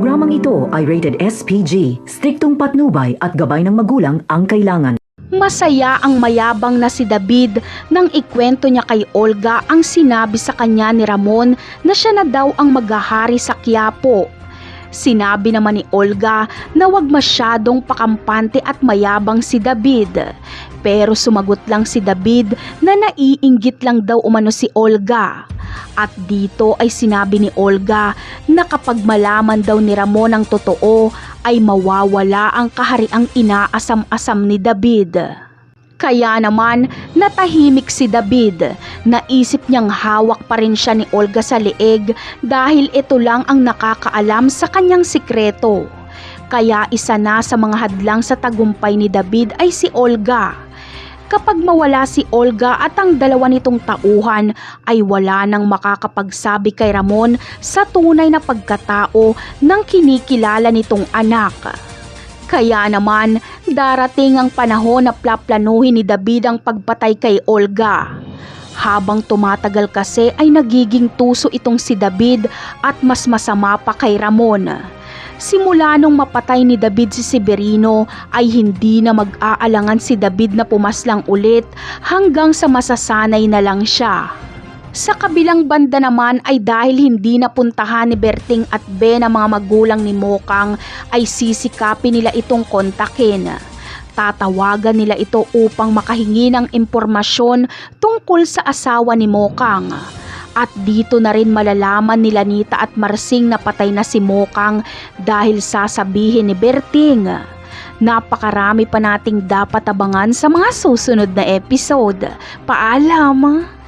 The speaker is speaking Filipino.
Programang ito ay rated SPG, striktong patnubay at gabay ng magulang ang kailangan. Masaya ang mayabang na si David nang ikwento niya kay Olga ang sinabi sa kanya ni Ramon na siya na daw ang maghahari sa Quiapo. Sinabi naman ni Olga na wag masyadong pakampante at mayabang si David. Pero sumagot lang si David na naiinggit lang daw umano si Olga. At dito ay sinabi ni Olga na kapag malaman daw ni Ramon ang totoo ay mawawala ang kahariang inaasam-asam ni David. Kaya naman natahimik si David. Naisip niyang hawak pa rin siya ni Olga sa leeg dahil ito lang ang nakakaalam sa kanyang sikreto. Kaya isa na sa mga hadlang sa tagumpay ni David ay si Olga. Kapag mawala si Olga at ang dalawa nitong tauhan ay wala nang makakapagsabi kay Ramon sa tunay na pagkatao ng kinikilala nitong anak. Kaya naman darating ang panahon na plaplanuhin ni David ang pagpatay kay Olga. Habang tumatagal kasi ay nagiging tuso itong si David at mas masama pa kay Ramon. Simula nung mapatay ni David si Severino ay hindi na mag-aalangan si David na pumaslang ulit hanggang sa masasanay na lang siya. Sa kabilang banda naman ay dahil hindi napuntahan ni Berting at Ben ang mga magulang ni Mokang ay sisikapin nila itong kontakin. Tatawagan nila ito upang makahingi ng impormasyon tungkol sa asawa ni Mokang. At dito na rin malalaman nila Nita at Marsing na patay na si Mokang dahil sasabihin ni Berting. Napakarami pa nating dapat abangan sa mga susunod na episode. Paalam!